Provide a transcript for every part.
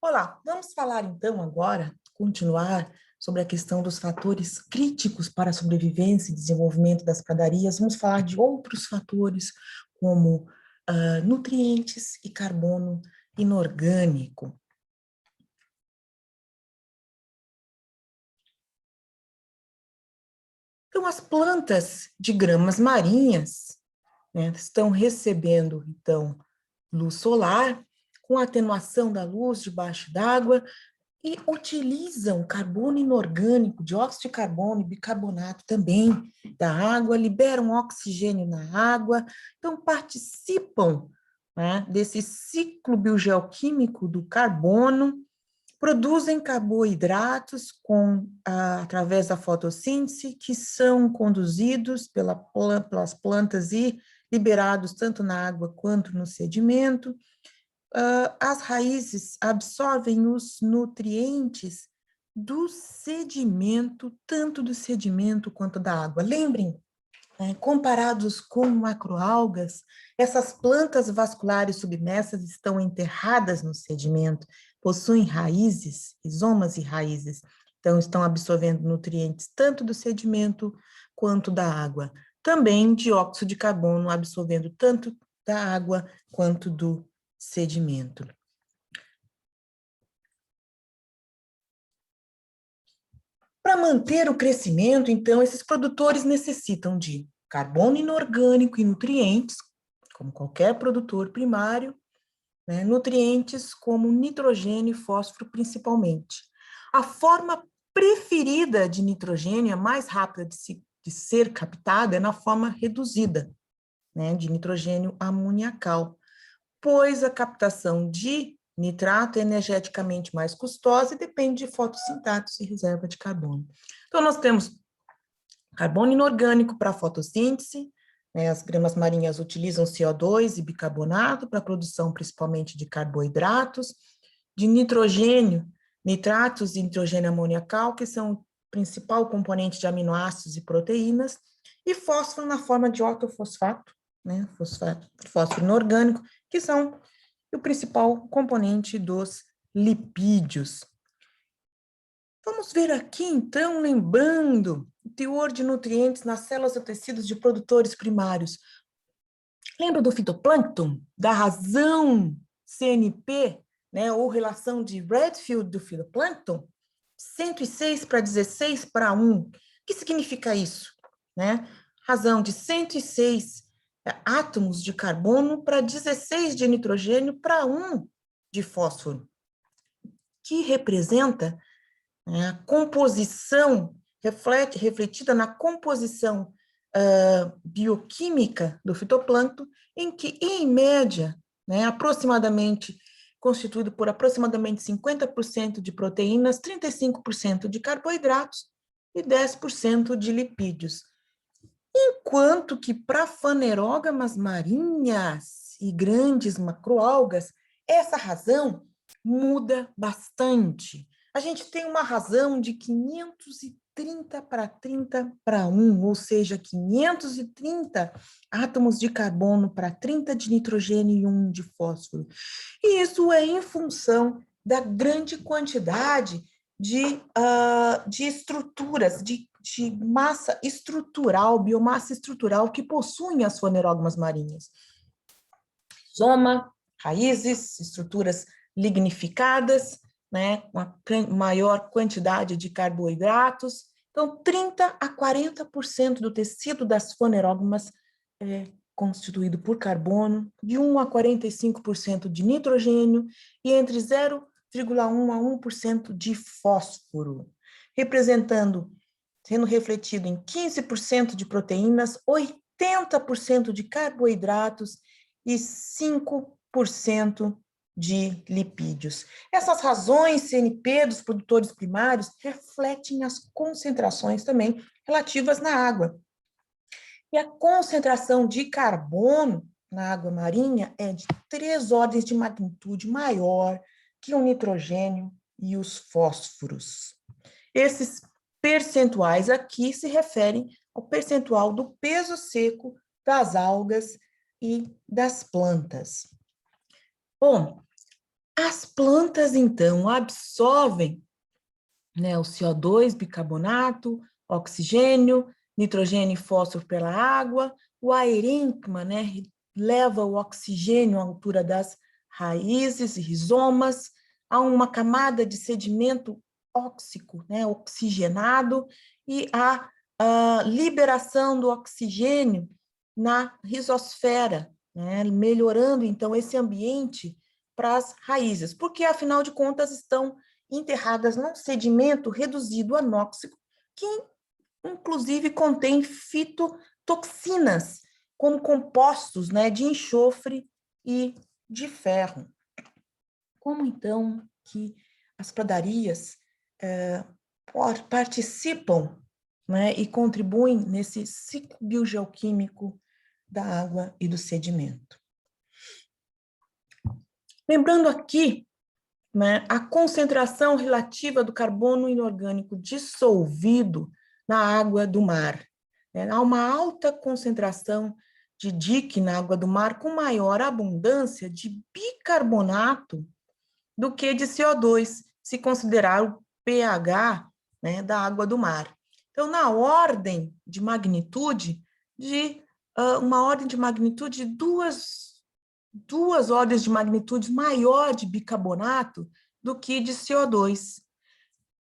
Olá, vamos falar então agora, continuar sobre a questão dos fatores críticos para a sobrevivência e desenvolvimento das pradarias. Vamos falar de outros fatores como nutrientes e carbono inorgânico. Então, as plantas de gramas marinhas, né, estão recebendo, então, luz solar, com atenuação da luz debaixo d'água, e utilizam carbono inorgânico, dióxido de carbono e bicarbonato também da água, liberam oxigênio na água, então participam, né, desse ciclo biogeoquímico do carbono, produzem carboidratos através da fotossíntese, que são conduzidos pelas plantas e liberados tanto na água quanto no sedimento. As raízes absorvem os nutrientes do sedimento, tanto do sedimento quanto da água. Lembrem, comparados com macroalgas, essas plantas vasculares submersas estão enterradas no sedimento, possuem raízes, rizomas e raízes, então estão absorvendo nutrientes tanto do sedimento quanto da água. Também dióxido de carbono absorvendo tanto da água quanto do sedimento. Para manter o crescimento, então, esses produtores necessitam de carbono inorgânico e nutrientes, como qualquer produtor primário, né, nutrientes como nitrogênio e fósforo principalmente. A forma preferida de nitrogênio, a mais rápida de ser captada, é na forma reduzida, né, de nitrogênio amoniacal, pois a captação de nitrato é energeticamente mais custosa e depende de fotossintaxe e reserva de carbono. Então, nós temos carbono inorgânico para fotossíntese, né, as gramas marinhas utilizam CO2 e bicarbonato para a produção principalmente de carboidratos, de nitrogênio, nitratos e nitrogênio amoniacal, que são o principal componente de aminoácidos e proteínas, e fósforo na forma de ortofosfato, né, fósforo inorgânico, que são o principal componente dos lipídios. Vamos ver aqui, então, lembrando o teor de nutrientes nas células e tecidos de produtores primários. Lembra do fitoplâncton? Da razão CNP, né, ou relação de Redfield do fitoplâncton? 106 para 16 para 1. O que significa isso? Né? Razão de 106 átomos de carbono para 16 de nitrogênio para 1 de fósforo, que representa, né, a composição, refletida na composição bioquímica do fitoplâncton, em que, em média, né, constituído por aproximadamente 50% de proteínas, 35% de carboidratos e 10% de lipídios. Enquanto que para fanerógamas marinhas e grandes macroalgas, essa razão muda bastante. A gente tem uma razão de 530 para 30 para 1, ou seja, 530 átomos de carbono para 30 de nitrogênio e 1 de fósforo. E isso é em função da grande quantidade de estruturas, de massa estrutural, biomassa estrutural que possuem as fanerógamas marinhas. Rizoma, raízes, estruturas lignificadas, né, uma maior quantidade de carboidratos. Então, 30 a 40% do tecido das fanerógamas é constituído por carbono, de 1 a 45% de nitrogênio e entre 0,1 a 1% de fósforo, sendo refletido em 15% de proteínas, 80% de carboidratos e 5% de lipídios. Essas razões CNP dos produtores primários refletem as concentrações também relativas na água. E a concentração de carbono na água marinha é de 3 ordens de magnitude maior que o nitrogênio e os fósforos. Esses percentuais aqui se referem ao percentual do peso seco das algas e das plantas. Bom, As plantas, então, absorvem, né, o CO2, bicarbonato, oxigênio, nitrogênio e fósforo pela água, o aerênquima, né, leva o oxigênio à altura das raízes e rizomas, há uma camada de sedimento óxico, né, oxigenado, e a liberação do oxigênio na rizosfera, né, melhorando, então, esse ambiente para as raízes, porque, afinal de contas, estão enterradas num sedimento reduzido anóxico, que, inclusive, contém fitotoxinas, como compostos, né, de enxofre e de ferro. Como, então, que as pradarias participam, né, e contribuem nesse ciclo biogeoquímico da água e do sedimento? Lembrando aqui, né, a concentração relativa do carbono inorgânico dissolvido na água do mar. Há uma alta concentração de DIC na água do mar, com maior abundância de bicarbonato do que de CO2, se considerar o pH, né, da água do mar. Então, na ordem de magnitude, uma ordem de magnitude, duas ordens de magnitude maior de bicarbonato do que de CO2.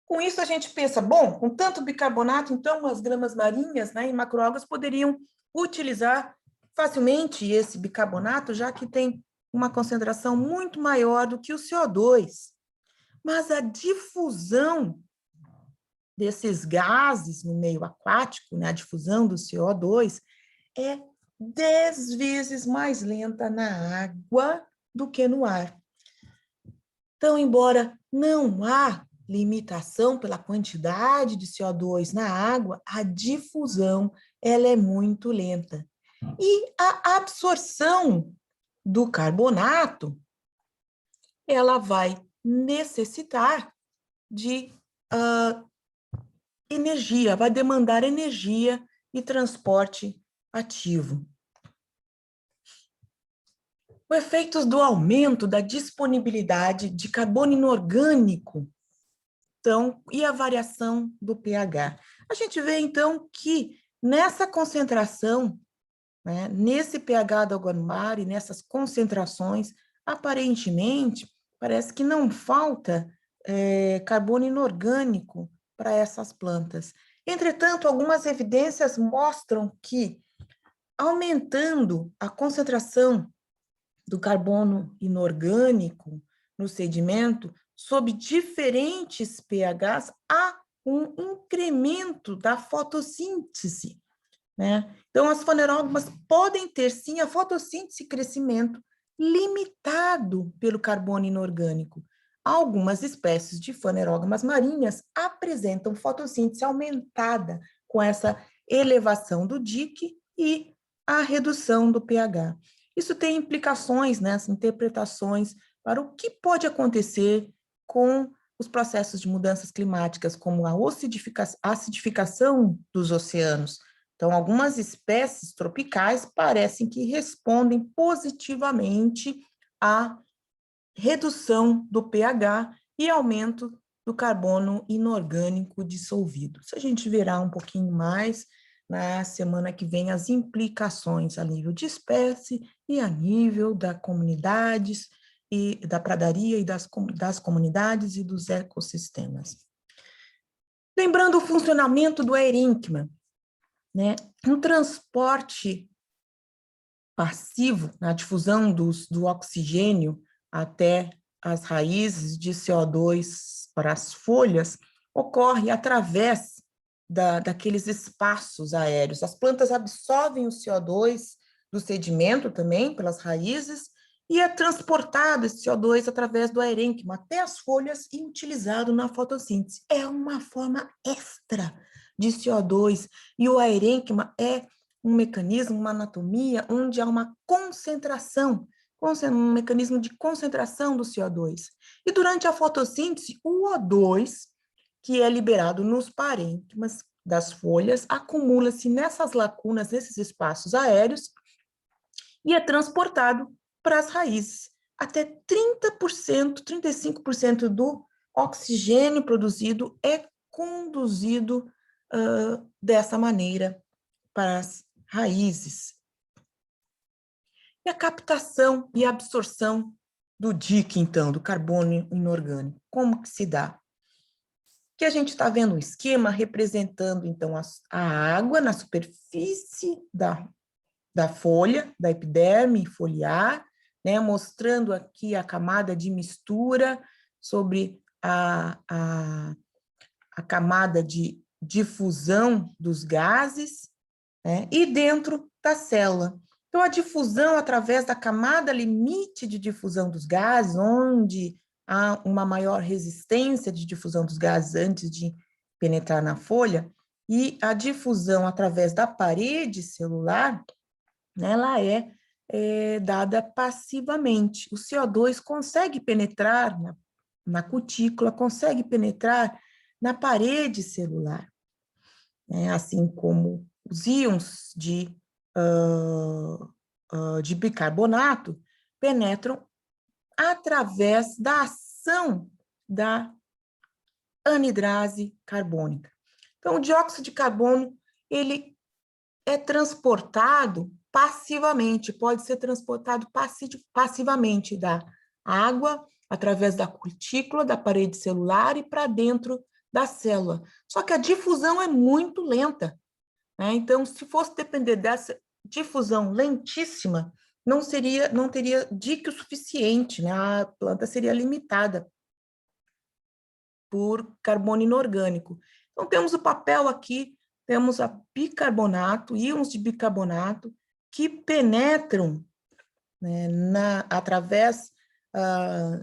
Com isso, a gente pensa, bom, com tanto bicarbonato, então as gramas marinhas, né, e macroalgas poderiam utilizar facilmente esse bicarbonato, já que tem uma concentração muito maior do que o CO2. Mas a difusão desses gases no meio aquático, né, a difusão do CO2, é 10 vezes mais lenta na água do que no ar. Então, embora não há limitação pela quantidade de CO2 na água, a difusão ela é muito lenta. E a absorção do carbonato, ela vai necessitar de energia, vai demandar energia e transporte ativo. Os efeitos do aumento da disponibilidade de carbono inorgânico, então, e a variação do pH. A gente vê, então, que nessa concentração, né, nesse pH da água do mar e nessas concentrações, aparentemente, parece que não falta carbono inorgânico para essas plantas. Entretanto, algumas evidências mostram que, aumentando a concentração do carbono inorgânico no sedimento, sob diferentes pHs, há um incremento da fotossíntese, né? Então, as fanerógamas podem ter, sim, a fotossíntese e crescimento limitado pelo carbono inorgânico. Algumas espécies de fanerógamas marinhas apresentam fotossíntese aumentada com essa elevação do DIC e a redução do pH. Isso tem implicações, né, interpretações para o que pode acontecer com os processos de mudanças climáticas, como a acidificação dos oceanos. Então, algumas espécies tropicais parecem que respondem positivamente à redução do pH e aumento do carbono inorgânico dissolvido. Isso a gente verá um pouquinho mais na semana que vem, as implicações a nível de espécie e a nível das comunidades e da pradaria e das comunidades e dos ecossistemas. Lembrando o funcionamento do aerênquima, né? Um transporte passivo, na difusão do oxigênio até as raízes de CO2 para as folhas, ocorre através daqueles espaços aéreos. As plantas absorvem o CO2 do sedimento também, pelas raízes, e é transportado esse CO2 através do aerênquima até as folhas e utilizado na fotossíntese. É uma forma extra de CO2, e o aerênquima é um mecanismo, uma anatomia, onde há uma concentração, um mecanismo de concentração do CO2. E durante a fotossíntese, o O2, que é liberado nos parênquimas das folhas, acumula-se nessas lacunas, nesses espaços aéreos, e é transportado para as raízes. até 30%, 35% do oxigênio produzido é conduzido dessa maneira para as raízes. E a captação e absorção do DIC, então, do carbono inorgânico, como que se dá? Que a gente está vendo um esquema representando, então, a água na superfície da folha, da epiderme foliar, né, mostrando aqui a camada de mistura sobre a camada de difusão dos gases, né, e dentro da célula. Então, a difusão através da camada limite de difusão dos gases, onde há uma maior resistência de difusão dos gases antes de penetrar na folha, e a difusão através da parede celular, né, ela é dada passivamente. O CO2 consegue penetrar na cutícula, consegue penetrar na parede celular, né, assim como os íons de bicarbonato penetram através da ação da anidrase carbônica. Então, o dióxido de carbono, ele é transportado passivamente, pode ser transportado passivamente da água, através da cutícula, da parede celular e para dentro da célula. Só que a difusão é muito lenta, né? Então, se fosse depender dessa difusão lentíssima, não teria DIC o suficiente, né? A planta seria limitada por carbono inorgânico. Então, temos o papel aqui, temos a bicarbonato, íons de bicarbonato, que penetram, né, através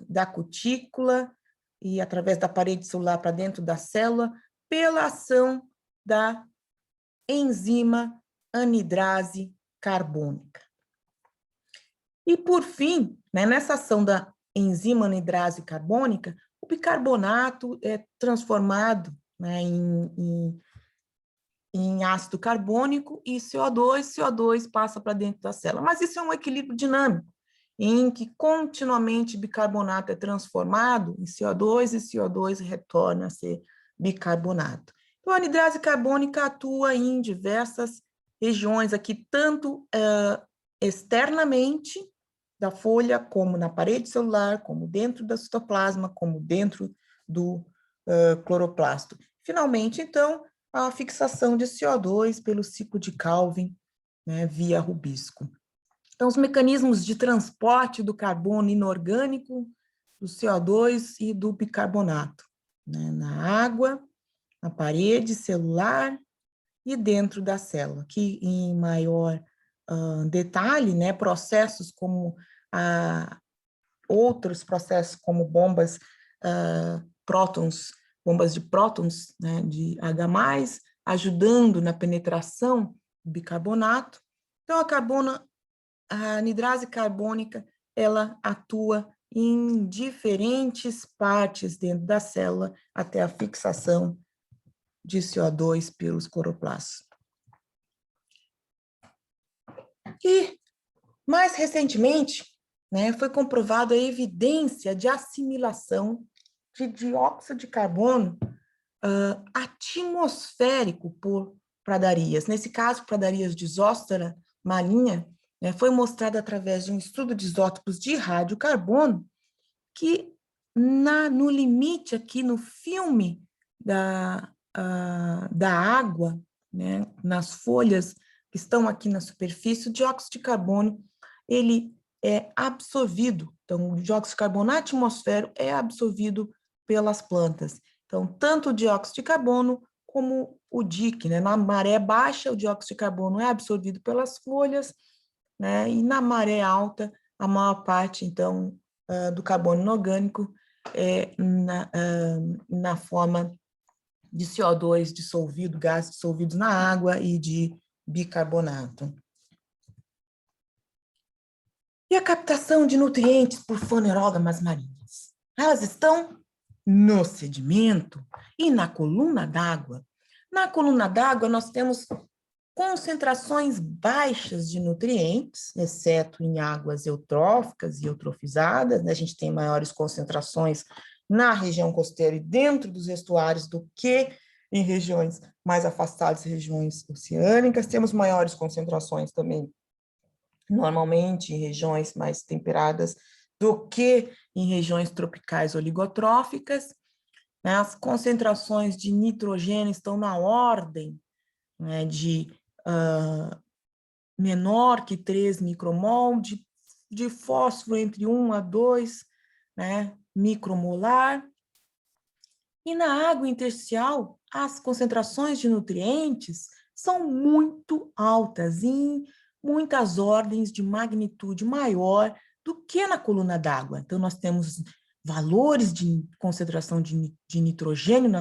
da cutícula e através da parede celular para dentro da célula, pela ação da enzima anidrase carbônica. E, por fim, né, nessa ação da enzima anidrase carbônica, o bicarbonato é transformado, né, em ácido carbônico e CO2 passa para dentro da célula. Mas isso é um equilíbrio dinâmico, em que continuamente bicarbonato é transformado em CO2 e CO2 retorna a ser bicarbonato. Então, a anidrase carbônica atua em diversas regiões aqui, tanto externamente da folha, como na parede celular, como dentro do citoplasma, como dentro do cloroplasto. Finalmente, então, a fixação de CO2 pelo ciclo de Calvin, né, via Rubisco. Então, os mecanismos de transporte do carbono inorgânico, do CO2 e do bicarbonato, né, na água, na parede celular e dentro da célula, que em maior detalhe, né, processos como outros processos como bombas bombas de prótons, né, de H+, ajudando na penetração do bicarbonato. Então, a anidrase carbônica, ela atua em diferentes partes dentro da célula até a fixação de CO2 pelos cloroplastos. E, mais recentemente, né, foi comprovada a evidência de assimilação de dióxido de carbono atmosférico por pradarias. Nesse caso, pradarias de Zostera marinha, né, foi mostrado através de um estudo de isótopos de radiocarbono que no limite aqui, no filme da água, né, nas folhas que estão aqui na superfície, o dióxido de carbono, ele é absorvido. Então, o dióxido de carbono na atmosfera é absorvido pelas plantas. Então, tanto o dióxido de carbono como o DIC, né? Na maré baixa, o dióxido de carbono é absorvido pelas folhas, né? E na maré alta, a maior parte, então, do carbono inorgânico é na forma de CO2 dissolvido, gases dissolvidos na água e de bicarbonato. E a captação de nutrientes por fanerógamas marinhas? Elas estão no sedimento e na coluna d'água. Na coluna d'água, nós temos concentrações baixas de nutrientes, exceto em águas eutróficas e eutrofizadas, né? A gente tem maiores concentrações na região costeira e dentro dos estuários do que em regiões mais afastadas, regiões oceânicas. Temos maiores concentrações também, normalmente, em regiões mais temperadas do que em regiões tropicais oligotróficas. As concentrações de nitrogênio estão na ordem, né, de menor que 3 micromol, de fósforo entre 1 a 2, né, micromolar. E na água intersticial, as concentrações de nutrientes são muito altas, em muitas ordens de magnitude maior do que na coluna d'água. Então, nós temos valores de concentração de nitrogênio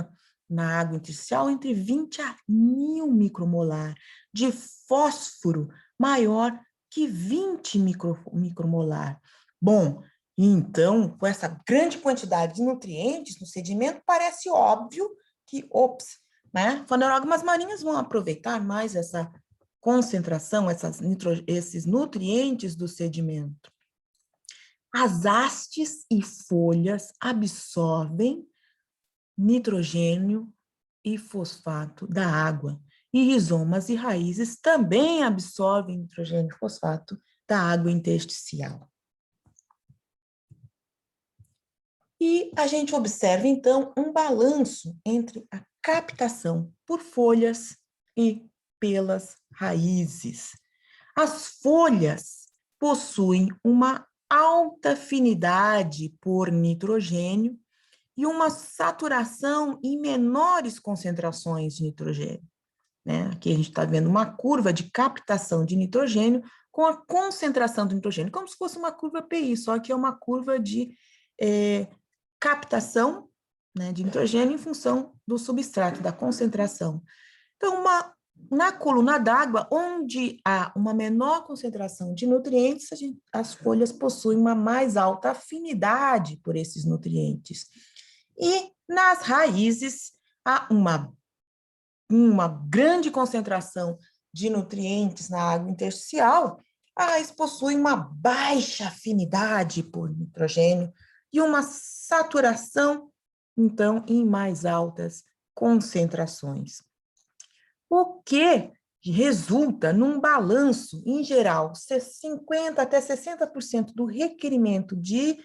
na água intersticial entre 20 a 1000 micromolar, de fósforo maior que 20 micromolar. Bom, então, com essa grande quantidade de nutrientes no sedimento, parece óbvio que, né, fanerógamas marinhas vão aproveitar mais essa concentração, esses nutrientes do sedimento. As hastes e folhas absorvem nitrogênio e fosfato da água. E rizomas e raízes também absorvem nitrogênio e fosfato da água intersticial. E a gente observa, então, um balanço entre a captação por folhas e pelas raízes. As folhas possuem uma alta afinidade por nitrogênio e uma saturação em menores concentrações de nitrogênio, né? Aqui a gente está vendo uma curva de captação de nitrogênio com a concentração do nitrogênio, como se fosse uma curva PI, só que é uma curva de captação, né, de nitrogênio em função do substrato, da concentração. Então, na coluna d'água, onde há uma menor concentração de nutrientes, as folhas possuem uma mais alta afinidade por esses nutrientes. E nas raízes, há uma grande concentração de nutrientes na água intersticial, a raiz possui uma baixa afinidade por nitrogênio e uma saturação, então, em mais altas concentrações. O que resulta num balanço, em geral, 50% até 60% do requerimento de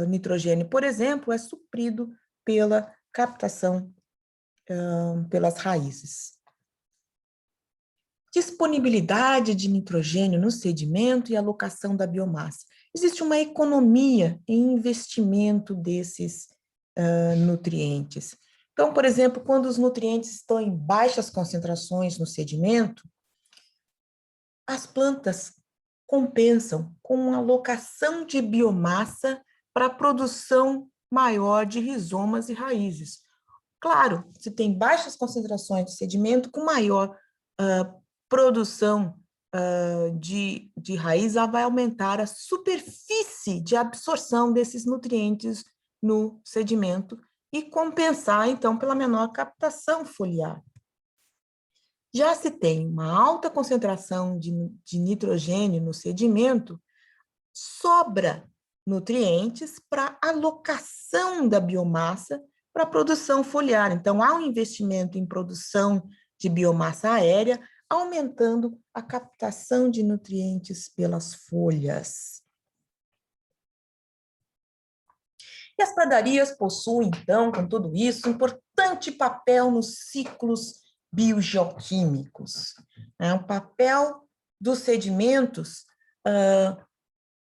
nitrogênio, por exemplo, é suprido pela captação pelas raízes. Disponibilidade de nitrogênio no sedimento e alocação da biomassa. Existe uma economia em investimento desses nutrientes. Então, por exemplo, quando os nutrientes estão em baixas concentrações no sedimento, as plantas compensam com a alocação de biomassa para a produção maior de rizomas e raízes. Claro, se tem baixas concentrações de sedimento, com maior produção de raiz, ela vai aumentar a superfície de absorção desses nutrientes no sedimento e compensar, então, pela menor captação foliar. Já se tem uma alta concentração de nitrogênio no sedimento, sobra nutrientes para alocação da biomassa para a produção foliar. Então, há um investimento em produção de biomassa aérea, aumentando a captação de nutrientes pelas folhas. E as pradarias possuem, então, com tudo isso, um importante papel nos ciclos biogeoquímicos. O papel dos sedimentos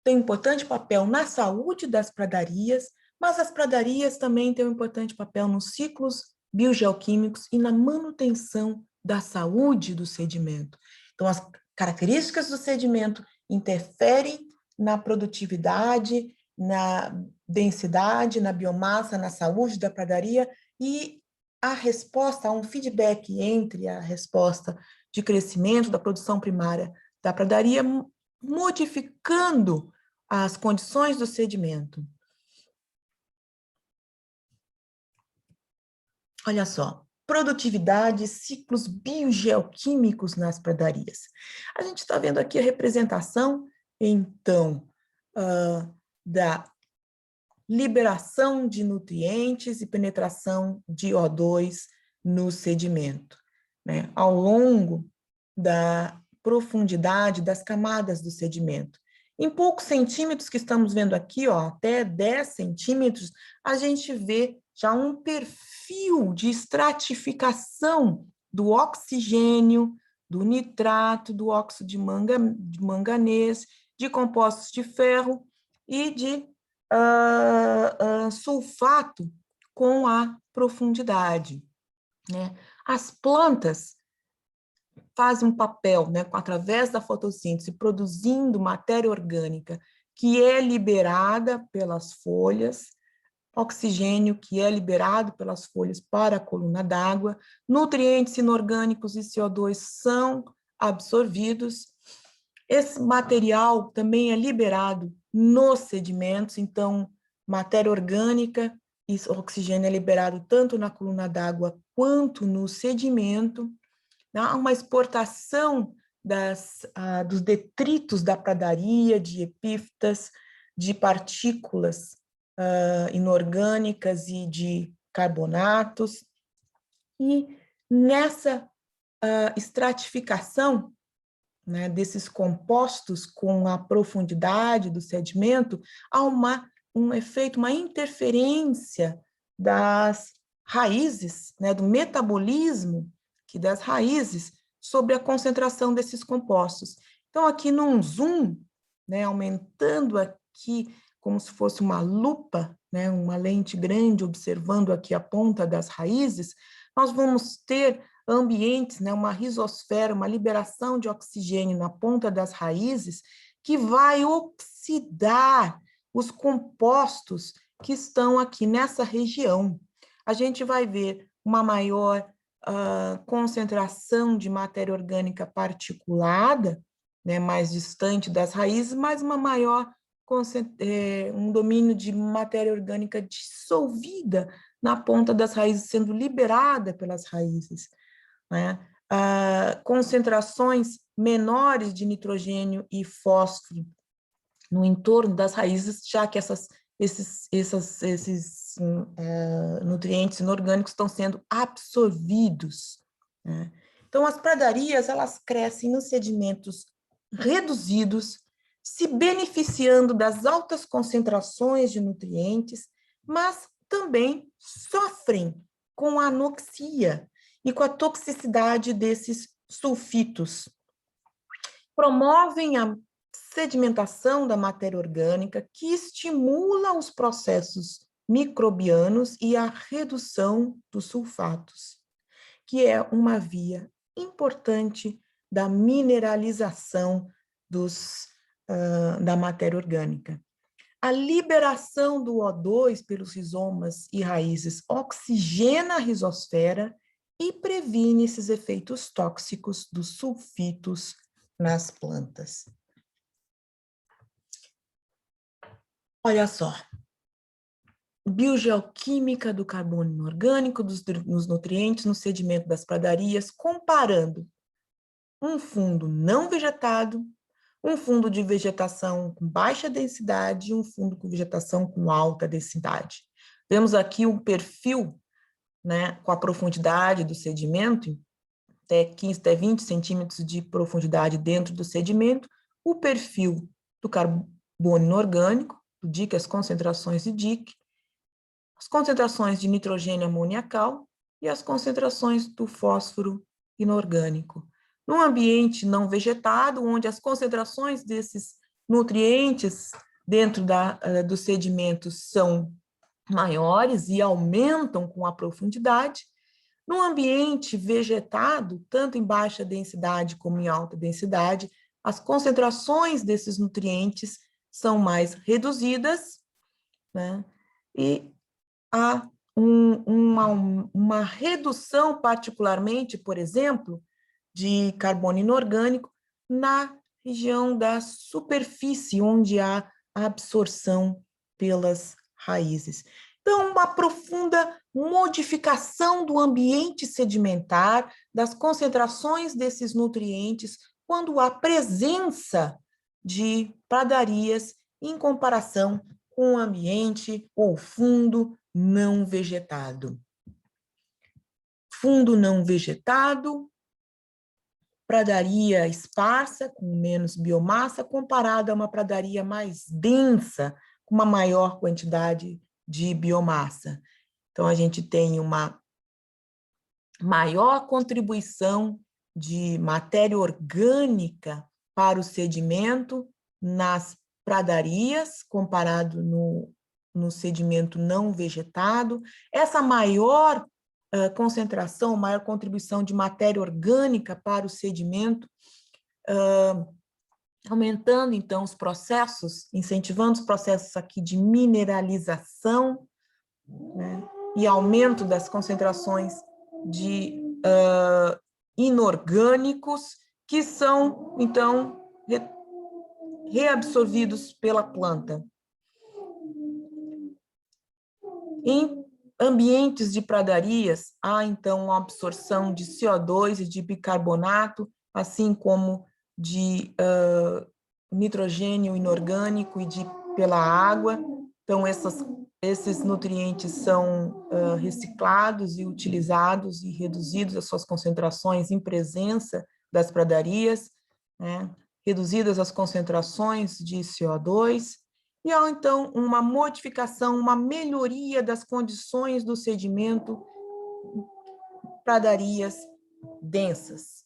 tem um importante papel na saúde das pradarias, mas as pradarias também têm um importante papel nos ciclos biogeoquímicos e na manutenção da saúde do sedimento. Então, as características do sedimento interferem na produtividade, na densidade, na biomassa, na saúde da pradaria, e a resposta, há um feedback entre a resposta de crescimento da produção primária da pradaria, modificando as condições do sedimento. Olha só, produtividade e ciclos biogeoquímicos nas pradarias. A gente está vendo aqui a representação, então, da liberação de nutrientes e penetração de O2 no sedimento, né, ao longo da profundidade das camadas do sedimento. Em poucos centímetros que estamos vendo aqui, ó, até 10 centímetros, a gente vê já um perfil de estratificação do oxigênio, do nitrato, do óxido de manganês, de compostos de ferro e de sulfato com a profundidade, né? As plantas fazem um papel, né, através da fotossíntese, produzindo matéria orgânica que é liberada pelas folhas, oxigênio que é liberado pelas folhas para a coluna d'água, nutrientes inorgânicos e CO2 são absorvidos. Esse material também é liberado nos sedimentos, então matéria orgânica e oxigênio é liberado tanto na coluna d'água quanto no sedimento. Há uma exportação dos detritos da pradaria, de epífitas, de partículas inorgânicas e de carbonatos. E nessa estratificação, né, desses compostos com a profundidade do sedimento, há um efeito, uma interferência das raízes, né, do metabolismo das raízes sobre a concentração desses compostos. Então, aqui num zoom, né, aumentando aqui como se fosse uma lupa, né, uma lente grande observando aqui a ponta das raízes, nós vamos ter ambientes, né, uma rizosfera, uma liberação de oxigênio na ponta das raízes que vai oxidar os compostos que estão aqui nessa região. A gente vai ver uma maior concentração de matéria orgânica particulada, né, mais distante das raízes, mas uma maior um domínio de matéria orgânica dissolvida na ponta das raízes, sendo liberada pelas raízes, né? Concentrações menores de nitrogênio e fósforo no entorno das raízes, já que esses nutrientes inorgânicos estão sendo absorvidos, né? Então, as pradarias, elas crescem nos sedimentos reduzidos, se beneficiando das altas concentrações de nutrientes, mas também sofrem com a anoxia e com a toxicidade desses sulfitos. Promovem a sedimentação da matéria orgânica, que estimula os processos microbianos e a redução dos sulfatos, que é uma via importante da mineralização da matéria orgânica. A liberação do O2 pelos rizomas e raízes oxigena a rizosfera e previne esses efeitos tóxicos dos sulfitos nas plantas. Olha só, biogeoquímica do carbono inorgânico, dos nutrientes no sedimento das pradarias, comparando um fundo não vegetado, um fundo de vegetação com baixa densidade e um fundo com vegetação com alta densidade. Vemos aqui um perfil, né, com a profundidade do sedimento, até 15, até 20 centímetros de profundidade dentro do sedimento, o perfil do carbono inorgânico, do DIC, as concentrações de DIC, as concentrações de nitrogênio amoniacal e as concentrações do fósforo inorgânico. Num ambiente não vegetado, onde as concentrações desses nutrientes dentro dos sedimentos são maiores e aumentam com a profundidade, num ambiente vegetado, tanto em baixa densidade como em alta densidade, as concentrações desses nutrientes são mais reduzidas, né? E há uma redução, particularmente, por exemplo, de carbono inorgânico na região da superfície, onde há absorção pelas raízes. Então, uma profunda modificação do ambiente sedimentar, das concentrações desses nutrientes, quando há presença de pradarias em comparação com o ambiente ou fundo não vegetado. Fundo não vegetado, pradaria esparsa, com menos biomassa, comparado a uma pradaria mais densa, com uma maior quantidade de biomassa. Então, a gente tem uma maior contribuição de matéria orgânica para o sedimento nas pradarias, comparado no sedimento não vegetado. Essa maior concentração, maior contribuição de matéria orgânica para o sedimento, aumentando, então, os processos, incentivando os processos aqui de mineralização, né, e aumento das concentrações de inorgânicos, que são, então, reabsorvidos pela planta. Em ambientes de pradarias, há, então, uma absorção de CO2 e de bicarbonato, assim como de nitrogênio inorgânico e pela água. Então, esses nutrientes são reciclados e utilizados e reduzidos as suas concentrações em presença das pradarias, né? Reduzidas as concentrações de CO2, e há, então, uma modificação, uma melhoria das condições do sedimento, pradarias densas.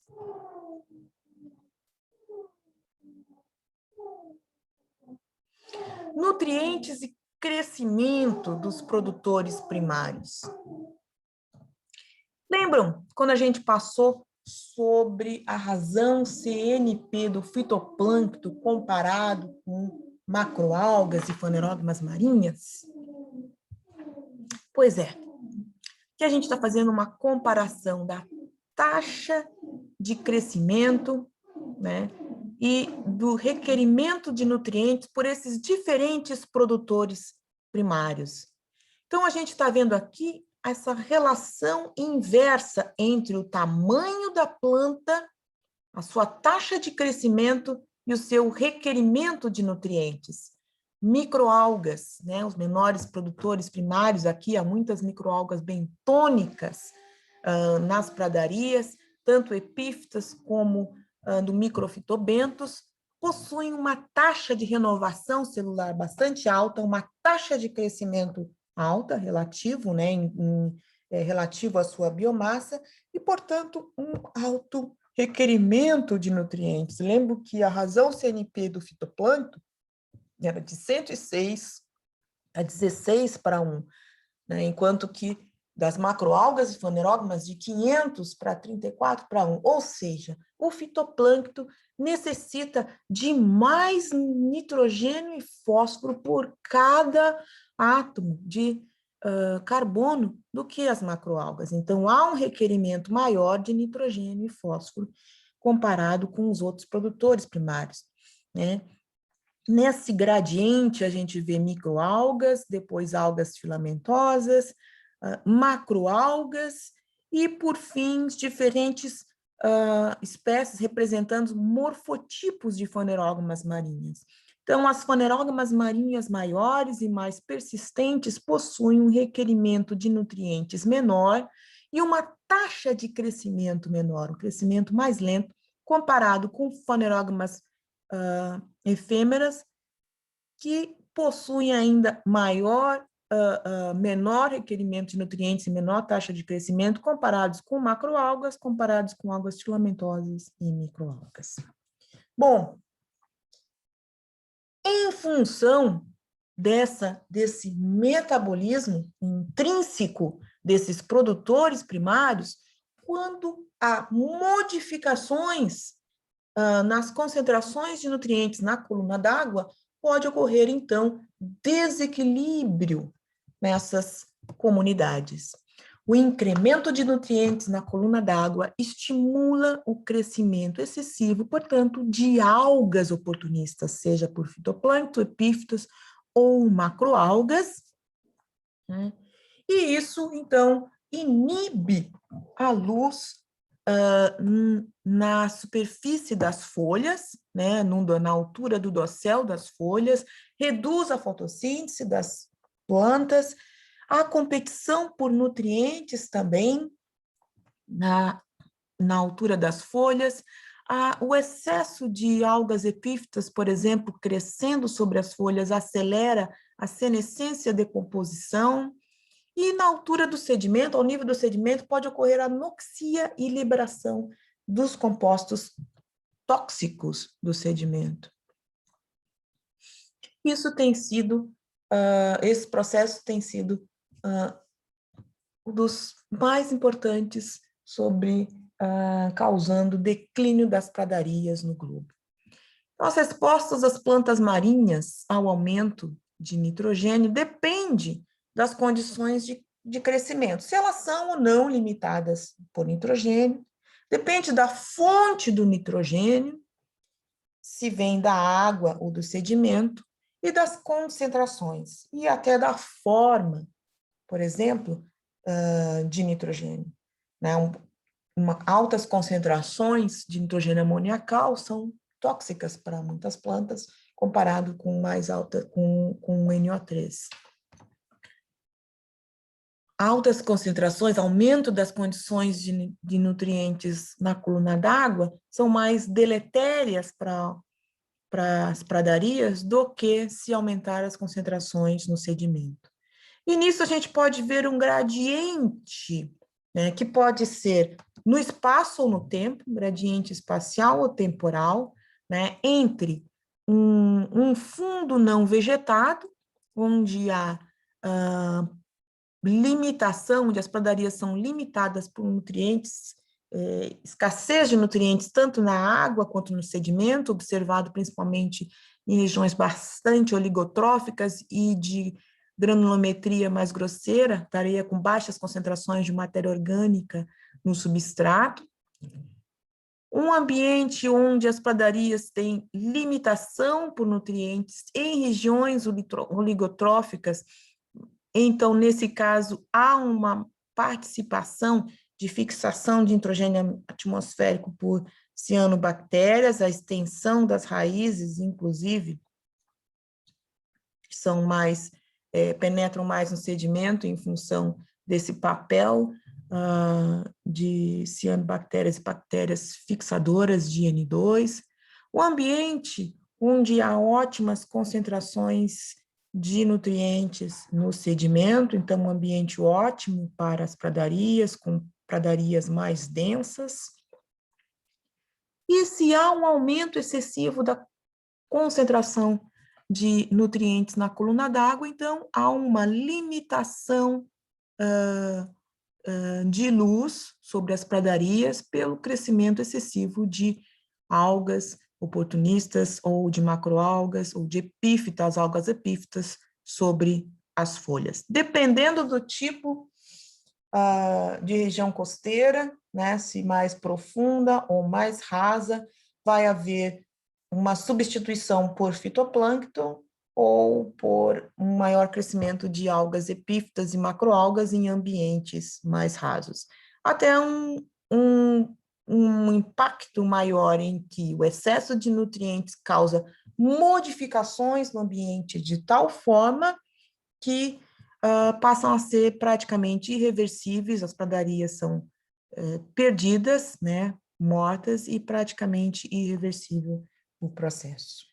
Nutrientes e crescimento dos produtores primários. Lembram quando a gente passou sobre a razão CNP do fitoplâncton comparado com macroalgas e fanerógamas marinhas? Pois é, que a gente está fazendo uma comparação da taxa de crescimento, né, e do requerimento de nutrientes por esses diferentes produtores primários. Então, a gente está vendo aqui essa relação inversa entre o tamanho da planta, a sua taxa de crescimento e o seu requerimento de nutrientes. Microalgas, né, os menores produtores primários, aqui há muitas microalgas bentônicas nas pradarias, tanto epífitas como do microfitobentos, possuem uma taxa de renovação celular bastante alta, uma taxa de crescimento alta, relativo, né, relativo à sua biomassa, e, portanto, um alto requerimento de nutrientes. Lembro que a razão CNP do fitoplâncton era de 106 a 16 para 1, né, enquanto que das macroalgas e fanerógamas de 500 para 34 para 1, ou seja, o fitoplâncton necessita de mais nitrogênio e fósforo por cada átomo de carbono do que as macroalgas. Então, há um requerimento maior de nitrogênio e fósforo comparado com os outros produtores primários, né? Nesse gradiente, a gente vê microalgas, depois algas filamentosas, macroalgas e, por fim, diferentes espécies representando morfotipos de fanerógamas marinhas. Então, as fanerógamas marinhas maiores e mais persistentes possuem um requerimento de nutrientes menor e uma taxa de crescimento menor, um crescimento mais lento, comparado com fanerógamas efêmeras, que possuem ainda menor requerimento de nutrientes e menor taxa de crescimento, comparados com macroalgas, comparados com algas filamentosas e microalgas. Bom, em função desse metabolismo intrínseco desses produtores primários, quando há modificações nas concentrações de nutrientes na coluna d'água, pode ocorrer, então, desequilíbrio nessas comunidades. O incremento de nutrientes na coluna d'água estimula o crescimento excessivo, portanto, de algas oportunistas, seja por fitoplâncton, epífitas ou macroalgas, né? E isso, então, inibe a luz na superfície das folhas, né, na altura do dossel das folhas, reduz a fotossíntese das plantas, a competição por nutrientes também na altura das folhas, o excesso de algas epífitas, por exemplo, crescendo sobre as folhas, acelera a senescência e a decomposição, e na altura do sedimento, ao nível do sedimento, pode ocorrer anoxia e liberação dos compostos tóxicos do sedimento. Isso tem sido, esse processo tem sido um dos mais importantes sobre causando declínio das pradarias no globo. Então, as respostas das plantas marinhas ao aumento de nitrogênio depende das condições de crescimento, se elas são ou não limitadas por nitrogênio, depende da fonte do nitrogênio, se vem da água ou do sedimento, e das concentrações, e até da forma, por exemplo, de nitrogênio. Né? Altas concentrações de nitrogênio amoniacal são tóxicas para muitas plantas, comparado com mais alta, com NO3. Altas concentrações, aumento das condições de nutrientes na coluna d'água, são mais deletérias para as pradarias do que se aumentar as concentrações no sedimento. E nisso a gente pode ver um gradiente, né, que pode ser no espaço ou no tempo, gradiente espacial ou temporal, né, entre um fundo não vegetado, onde há limitação, onde as pradarias são limitadas por nutrientes, escassez de nutrientes, tanto na água quanto no sedimento, observado principalmente em regiões bastante oligotróficas e de granulometria mais grosseira, tareia com baixas concentrações de matéria orgânica no substrato. Um ambiente onde as pradarias têm limitação por nutrientes em regiões oligotróficas, então, nesse caso, há uma participação de fixação de nitrogênio atmosférico por cianobactérias, a extensão das raízes, inclusive, são mais, penetram mais no sedimento em função desse papel de cianobactérias e bactérias fixadoras de N2. O ambiente onde há ótimas concentrações de nutrientes no sedimento, então um ambiente ótimo para as pradarias, com pradarias mais densas. E se há um aumento excessivo da concentração de nutrientes na coluna d'água, então há uma limitação de luz sobre as pradarias pelo crescimento excessivo de algas oportunistas ou de macroalgas ou de epífitas, algas epífitas sobre as folhas. Dependendo do tipo de região costeira, né, se mais profunda ou mais rasa, vai haver uma substituição por fitoplâncton ou por um maior crescimento de algas epífitas e macroalgas em ambientes mais rasos. Até um impacto maior em que o excesso de nutrientes causa modificações no ambiente de tal forma que passam a ser praticamente irreversíveis, as pradarias são perdidas, né, mortas, e praticamente irreversível o processo.